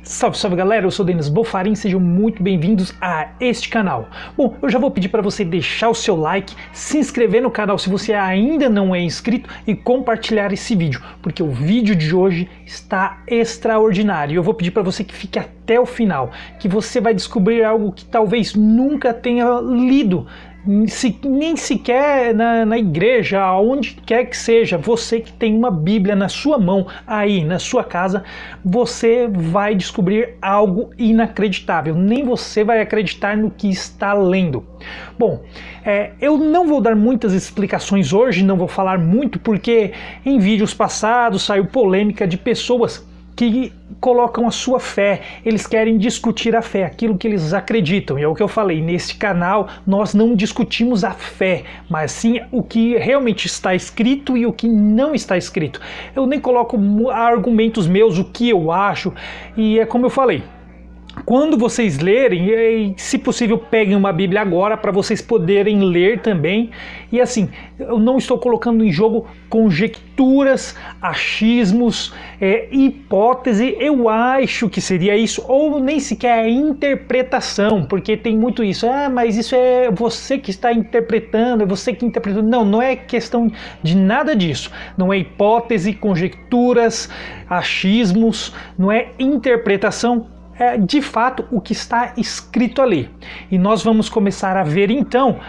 Salve, salve galera, eu sou Denis Bofarin, sejam muito bem-vindos a este canal. Bom, eu já vou pedir para você deixar o seu like, se inscrever no canal se você ainda não é inscrito e compartilhar esse vídeo, porque o vídeo de hoje está extraordinário. Eu vou pedir para você que fique até o final, que você vai descobrir algo que talvez nunca tenha lido, nem sequer na igreja, aonde quer que seja. Você que tem uma Bíblia na sua mão, aí na sua casa, você vai descobrir algo inacreditável. Nem você vai acreditar no que está lendo. Bom, eu não vou dar muitas explicações hoje, não vou falar muito, porque em vídeos passados saiu polêmica de pessoas que colocam a sua fé, eles querem discutir a fé, aquilo que eles acreditam. E é o que eu falei, neste canal nós não discutimos a fé, mas sim o que realmente está escrito e o que não está escrito. Eu nem coloco argumentos meus, o que eu acho, e é como eu falei. Quando vocês lerem, se possível peguem uma Bíblia agora para vocês poderem ler também. E assim, eu não estou colocando em jogo conjecturas, achismos, hipótese, eu acho que seria isso, ou nem sequer interpretação, porque tem muito isso. Mas isso é você que está interpretando, é você que interpretou. Não, não é questão de nada disso. Não é hipótese, conjecturas, achismos, não é interpretação. É de fato o que está escrito ali. E nós vamos começar a ver então,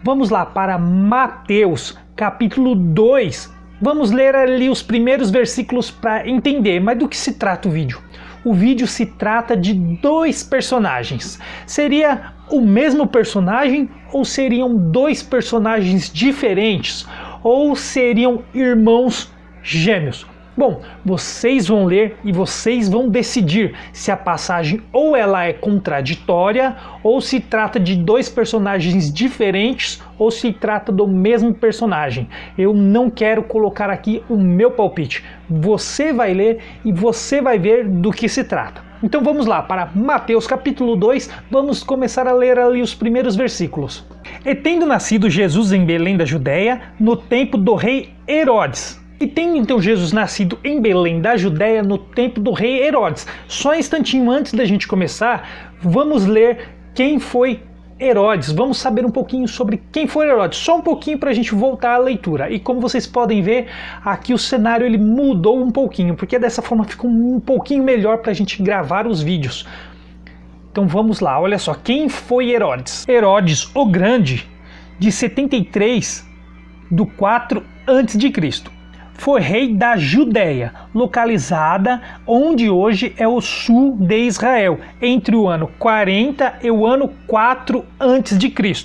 vamos lá para Mateus capítulo 2, vamos ler ali os primeiros versículos para entender, mas do que se trata o vídeo? O vídeo se trata de dois personagens. Seria o mesmo personagem ou seriam dois personagens diferentes? Ou seriam irmãos gêmeos? Bom, vocês vão ler e vocês vão decidir se a passagem ou ela é contraditória, ou se trata de dois personagens diferentes, ou se trata do mesmo personagem. Eu não quero colocar aqui o meu palpite. Você vai ler e você vai ver do que se trata. Então vamos lá para Mateus capítulo 2, vamos começar a ler ali os primeiros versículos. E tendo nascido Jesus em Belém da Judéia, no tempo do rei Herodes. E tendo então Jesus nascido em Belém da Judéia no tempo do rei Herodes. Só um instantinho antes da gente começar, vamos ler quem foi Herodes. Vamos saber um pouquinho sobre quem foi Herodes. Só um pouquinho para a gente voltar à leitura. E como vocês podem ver, aqui o cenário ele mudou um pouquinho, porque dessa forma fica um pouquinho melhor para a gente gravar os vídeos. Então vamos lá, olha só, quem foi Herodes? Herodes o Grande, de 73 do 4 a.C., foi rei da Judéia, localizada onde hoje é o sul de Israel, entre o ano 40 e o ano 4 a.C.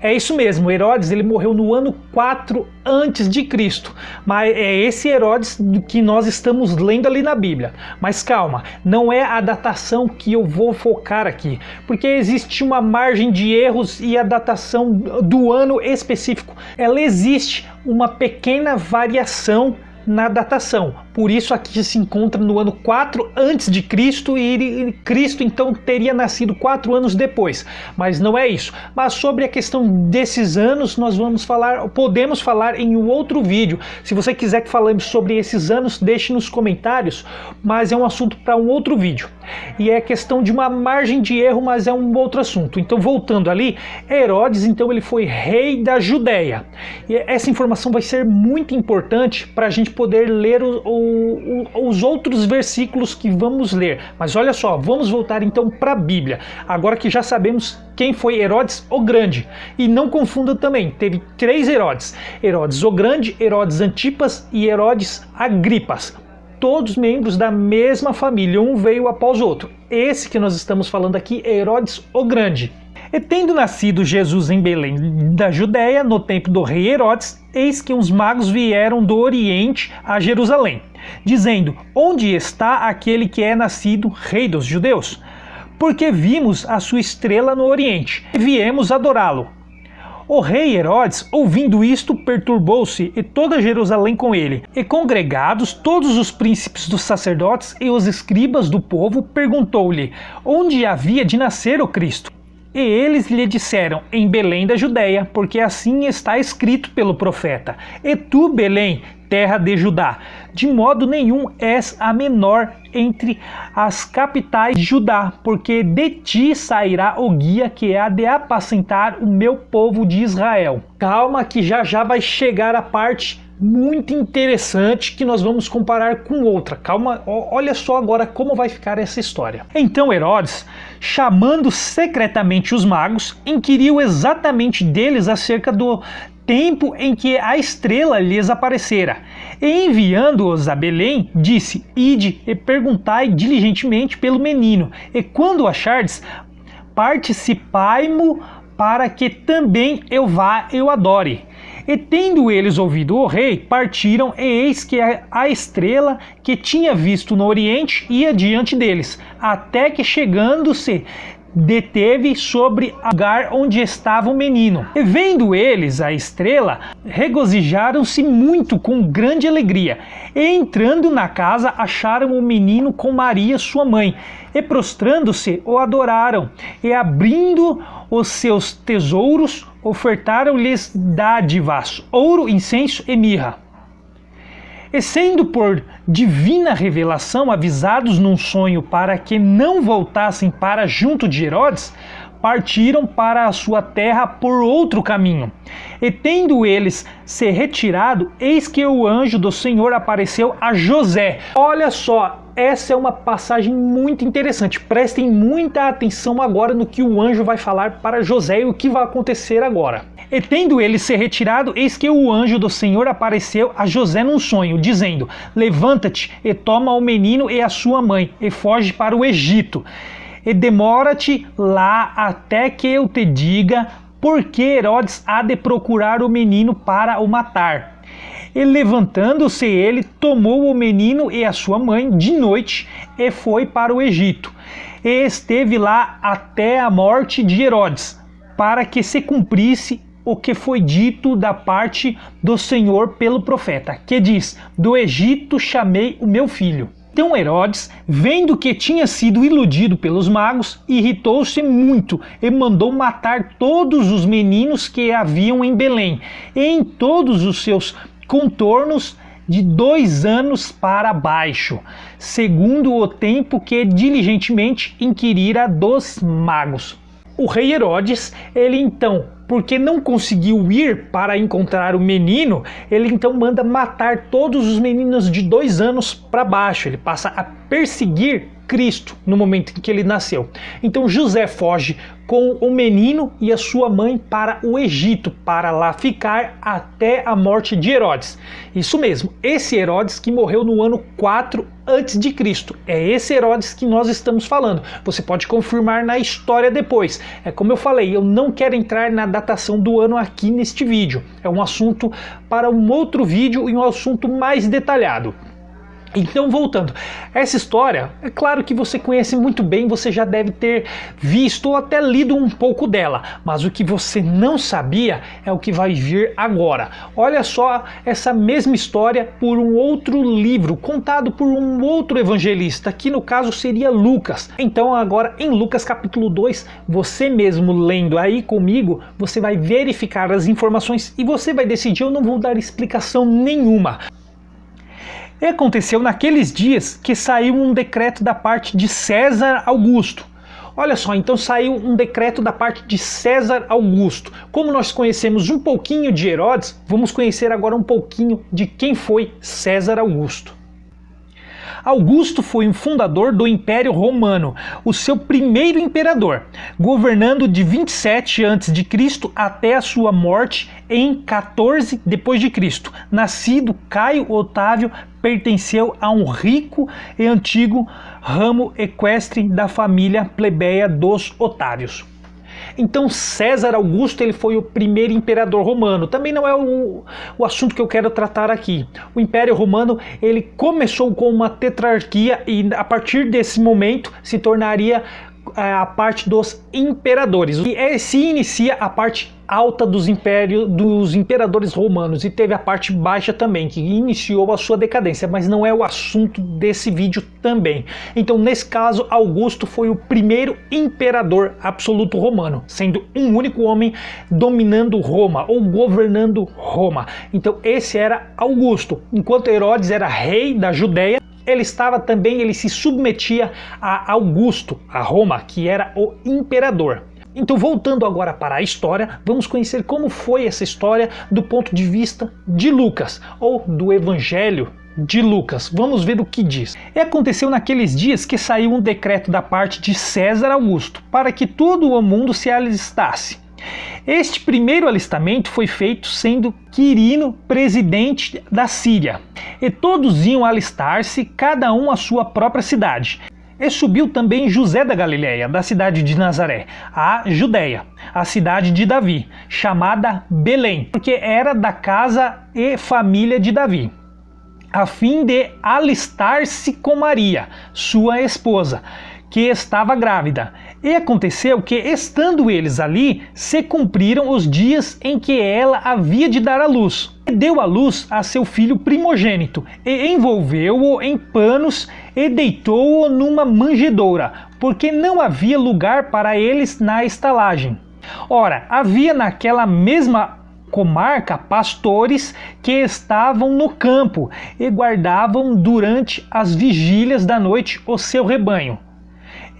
É isso mesmo, Herodes ele morreu no ano 4 a.C., mas é esse Herodes que nós estamos lendo ali na Bíblia. Mas calma, não é a datação que eu vou focar aqui, porque existe uma margem de erros e a datação do ano específico, ela existe uma pequena variação na datação. Por isso aqui se encontra no ano 4 a.C. e Cristo então teria nascido 4 anos depois. Mas não é isso. Mas sobre a questão desses anos nós podemos falar em um outro vídeo. Se você quiser que falemos sobre esses anos, deixe nos comentários, mas é um assunto para um outro vídeo. E é questão de uma margem de erro, mas é um outro assunto. Então voltando ali, Herodes então ele foi rei da Judéia. E essa informação vai ser muito importante para a gente poder ler os outros versículos que vamos ler. Mas olha só, vamos voltar então para a Bíblia, agora que já sabemos quem foi Herodes o Grande. E não confunda também, teve 3 Herodes: Herodes o Grande, Herodes Antipas e Herodes Agripas. Todos membros da mesma família, um veio após o outro. Esse que nós estamos falando aqui é Herodes o Grande. E tendo nascido Jesus em Belém da Judéia, no tempo do rei Herodes, eis que uns magos vieram do Oriente a Jerusalém, dizendo: onde está aquele que é nascido rei dos judeus? Porque vimos a sua estrela no Oriente, e viemos adorá-lo. O rei Herodes, ouvindo isto, perturbou-se, e toda Jerusalém com ele. E congregados todos os príncipes dos sacerdotes e os escribas do povo, perguntou-lhe onde havia de nascer o Cristo. E eles lhe disseram: em Belém da Judéia, porque assim está escrito pelo profeta: e tu, Belém, terra de Judá. De modo nenhum és a menor entre as capitais de Judá, porque de ti sairá o guia que há de apacentar o meu povo de Israel. Calma que já vai chegar a parte muito interessante que nós vamos comparar com outra. Calma, olha só agora como vai ficar essa história. Então Herodes, chamando secretamente os magos, inquiriu exatamente deles acerca do tempo em que a estrela lhes aparecera. E enviando-os a Belém, disse: Ide e perguntai diligentemente pelo menino, e quando o achardes, participai-mo para que também eu vá e o adore. E tendo eles ouvido o rei, partiram, e eis que a estrela que tinha visto no oriente ia diante deles, até que chegando-se, deteve sobre o lugar onde estava o menino. E vendo eles a estrela, regozijaram-se muito com grande alegria. E entrando na casa, acharam o menino com Maria, sua mãe, e prostrando-se, o adoraram, e abrindo os seus tesouros, ofertaram-lhes dádivas, ouro, incenso e mirra. E sendo por divina revelação avisados num sonho para que não voltassem para junto de Herodes, partiram para a sua terra por outro caminho. E tendo eles se retirado, eis que o anjo do Senhor apareceu a José. Olha só, essa é uma passagem muito interessante. Prestem muita atenção agora no que o anjo vai falar para José e o que vai acontecer agora. E tendo ele se retirado, eis que o anjo do Senhor apareceu a José num sonho, dizendo: Levanta-te e toma o menino e a sua mãe, e foge para o Egito. E demora-te lá até que eu te diga, porque Herodes há de procurar o menino para o matar. E levantando-se ele, tomou o menino e a sua mãe de noite e foi para o Egito. E esteve lá até a morte de Herodes, para que se cumprisse o que foi dito da parte do Senhor pelo profeta, que diz: Do Egito chamei o meu filho. Então Herodes, vendo que tinha sido iludido pelos magos, irritou-se muito e mandou matar todos os meninos que haviam em Belém, e em todos os seus contornos de 2 anos para baixo, segundo o tempo que diligentemente inquirira dos magos. O rei Herodes, ele então, porque não conseguiu ir para encontrar o menino, ele então manda matar todos os meninos de 2 anos para baixo. Ele passa a perseguir Cristo no momento em que ele nasceu. Então José foge com o menino e a sua mãe para o Egito, para lá ficar até a morte de Herodes. Isso mesmo, esse Herodes que morreu no ano 4 antes de Cristo. É esse Herodes que nós estamos falando. Você pode confirmar na história depois. É como eu falei, eu não quero entrar na datação do ano aqui neste vídeo. É um assunto para um outro vídeo e um assunto mais detalhado. Então, voltando, essa história, é claro que você conhece muito bem, você já deve ter visto ou até lido um pouco dela, mas o que você não sabia é o que vai vir agora. Olha só essa mesma história por um outro livro, contado por um outro evangelista, que no caso seria Lucas. Então agora em Lucas capítulo 2, você mesmo lendo aí comigo, você vai verificar as informações e você vai decidir, eu não vou dar explicação nenhuma. E aconteceu naqueles dias que saiu um decreto da parte de César Augusto. Olha só, então saiu um decreto da parte de César Augusto. Como nós conhecemos um pouquinho de Herodes, vamos conhecer agora um pouquinho de quem foi César Augusto. Augusto foi um fundador do Império Romano, o seu primeiro imperador, governando de 27 a.C. até a sua morte em 14 d.C. Nascido Caio Otávio, pertenceu a um rico e antigo ramo equestre da família plebeia dos Otávios. Então César Augusto ele foi o primeiro imperador romano. Também não é o assunto que eu quero tratar aqui. O Império Romano ele começou com uma tetrarquia e a partir desse momento se tornaria a parte dos imperadores. E se inicia a parte alta dos imperadores romanos e teve a parte baixa também, que iniciou a sua decadência, mas não é o assunto desse vídeo também. Então, nesse caso, Augusto foi o primeiro imperador absoluto romano, sendo um único homem dominando Roma ou governando Roma. Então, esse era Augusto. Enquanto Herodes era rei da Judéia, ele se submetia a Augusto, a Roma, que era o imperador. Então, voltando agora para a história, vamos conhecer como foi essa história do ponto de vista de Lucas, ou do Evangelho de Lucas. Vamos ver o que diz. E aconteceu naqueles dias que saiu um decreto da parte de César Augusto, para que todo o mundo se alistasse. Este primeiro alistamento foi feito sendo Quirino presidente da Síria, e todos iam alistar-se, cada um à sua própria cidade. E subiu também José da Galileia, da cidade de Nazaré, a Judéia, a cidade de Davi, chamada Belém, porque era da casa e família de Davi, a fim de alistar-se com Maria, sua esposa, que estava grávida. E aconteceu que, estando eles ali, se cumpriram os dias em que ela havia de dar à luz. E deu à luz a seu filho primogênito, e envolveu-o em panos e deitou-o numa manjedoura, porque não havia lugar para eles na estalagem. Ora, havia naquela mesma comarca pastores que estavam no campo e guardavam durante as vigílias da noite o seu rebanho.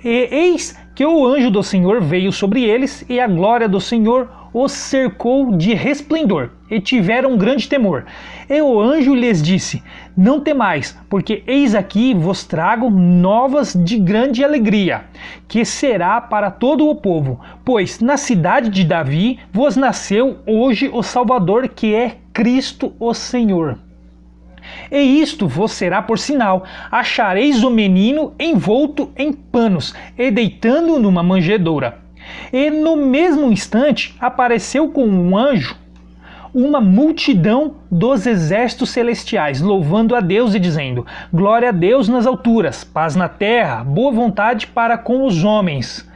E eis que o anjo do Senhor veio sobre eles, e a glória do Senhor os cercou de resplendor, e tiveram grande temor. E o anjo lhes disse: não temais, porque eis aqui vos trago novas de grande alegria, que será para todo o povo, pois na cidade de Davi vos nasceu hoje o Salvador, que é Cristo o Senhor. E isto vos será por sinal: achareis o menino envolto em panos e deitando-o numa manjedoura. E no mesmo instante apareceu com um anjo uma multidão dos exércitos celestiais, louvando a Deus e dizendo: glória a Deus nas alturas, paz na terra, boa vontade para com os homens.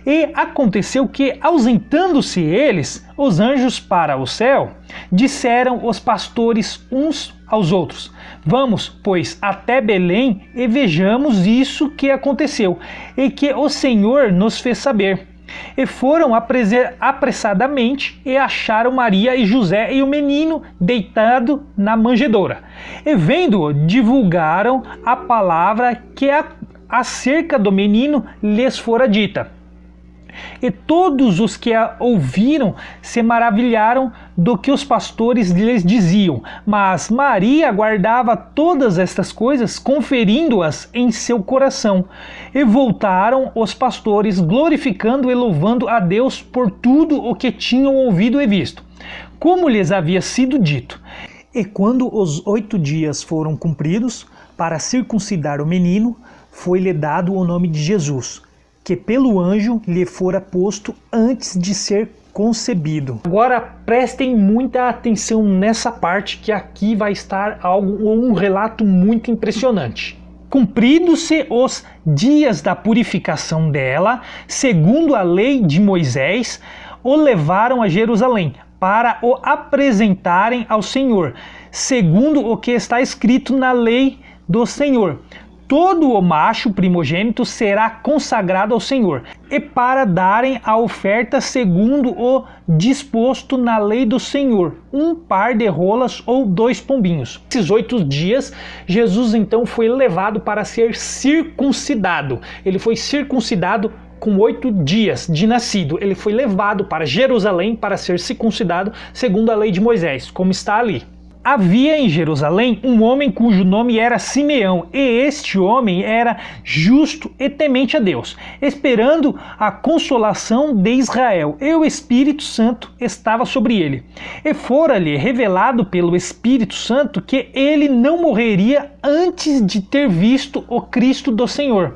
E aconteceu que, ausentando-se eles, os anjos para o céu, disseram os pastores uns aos outros: vamos, pois, até Belém e vejamos isso que aconteceu, e que o Senhor nos fez saber. E foram apressadamente e acharam Maria e José e o menino deitado na manjedoura. E vendo-o, divulgaram a palavra que acerca do menino lhes fora dita. E todos os que a ouviram se maravilharam do que os pastores lhes diziam. Mas Maria guardava todas estas coisas, conferindo-as em seu coração. E voltaram os pastores, glorificando e louvando a Deus por tudo o que tinham ouvido e visto, como lhes havia sido dito. E quando os 8 dias foram cumpridos, para circuncidar o menino, foi-lhe dado o nome de Jesus, que pelo anjo lhe fora posto antes de ser concebido. Agora prestem muita atenção nessa parte, que aqui vai estar um relato muito impressionante. Cumpridos-se os dias da purificação dela, segundo a lei de Moisés, o levaram a Jerusalém, para o apresentarem ao Senhor, segundo o que está escrito na lei do Senhor. Todo o macho primogênito será consagrado ao Senhor, e para darem a oferta segundo o disposto na lei do Senhor, 1 par de rolas ou 2 pombinhos. Nesses 8 dias, Jesus então foi levado para ser circuncidado. Ele foi circuncidado com 8 dias de nascido. Ele foi levado para Jerusalém para ser circuncidado segundo a lei de Moisés, como está ali. Havia em Jerusalém um homem cujo nome era Simeão, e este homem era justo e temente a Deus, esperando a consolação de Israel, e o Espírito Santo estava sobre ele. E fora-lhe revelado pelo Espírito Santo que ele não morreria antes de ter visto o Cristo do Senhor.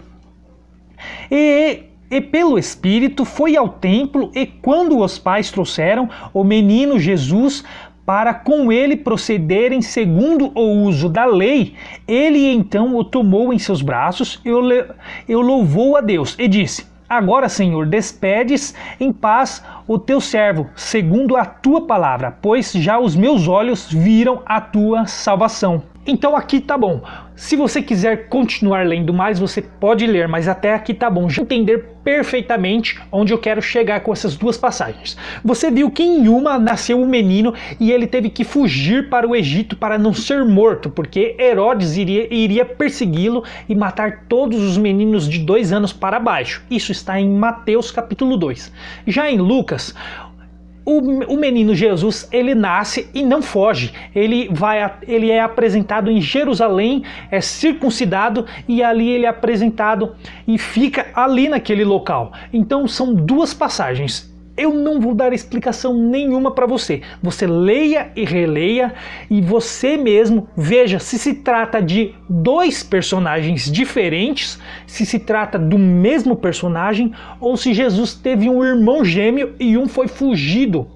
E pelo Espírito foi ao templo, e quando os pais trouxeram o menino Jesus para com ele procederem segundo o uso da lei, ele então o tomou em seus braços e o louvou a Deus, e disse: Agora, Senhor, despedes em paz o teu servo, segundo a tua palavra, pois já os meus olhos viram a tua salvação. Então aqui tá bom. Se você quiser continuar lendo mais, você pode ler, mas até aqui tá bom. Já entender perfeitamente onde eu quero chegar com essas duas passagens. Você viu que em uma nasceu um menino e ele teve que fugir para o Egito para não ser morto, porque Herodes iria persegui-lo e matar todos os meninos de 2 anos para baixo. Isso está em Mateus capítulo 2. Já em Lucas, o menino Jesus, ele nasce e não foge, ele é apresentado em Jerusalém, é circuncidado e ali ele é apresentado e fica ali naquele local. Então são duas passagens. Eu não vou dar explicação nenhuma para você. Você leia e releia e você mesmo veja se se trata de 2 personagens diferentes, se se trata do mesmo personagem ou se Jesus teve um irmão gêmeo e um foi fugido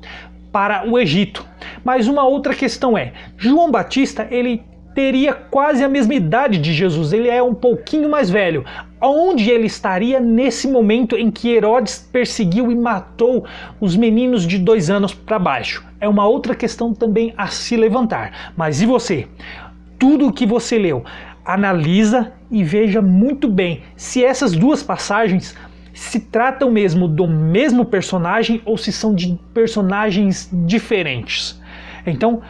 para o Egito. Mas uma outra questão é, João Batista, ele teria quase a mesma idade de Jesus, ele é um pouquinho mais velho. Onde ele estaria nesse momento em que Herodes perseguiu e matou os meninos de 2 anos para baixo? É uma outra questão também a se levantar. Mas e você? Tudo o que você leu, analisa e veja muito bem se essas duas passagens se tratam mesmo do mesmo personagem ou se são de personagens diferentes. Então,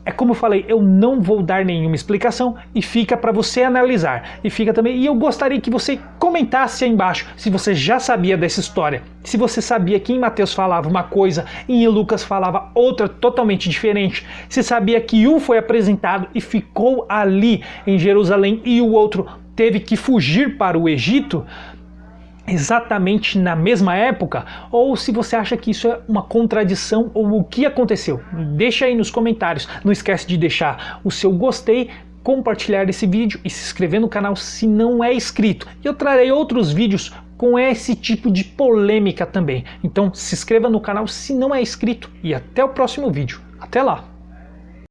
é como eu falei, eu não vou dar nenhuma explicação e fica para você analisar. E eu gostaria que você comentasse aí embaixo se você já sabia dessa história. Se você sabia que em Mateus falava uma coisa e em Lucas falava outra totalmente diferente. Se sabia que um foi apresentado e ficou ali em Jerusalém e o outro teve que fugir para o Egito exatamente na mesma época, ou se você acha que isso é uma contradição ou o que aconteceu. Deixa aí nos comentários. Não esquece de deixar o seu gostei, compartilhar esse vídeo e se inscrever no canal se não é inscrito. Eu trarei outros vídeos com esse tipo de polêmica também. Então se inscreva no canal se não é inscrito e até o próximo vídeo. Até lá!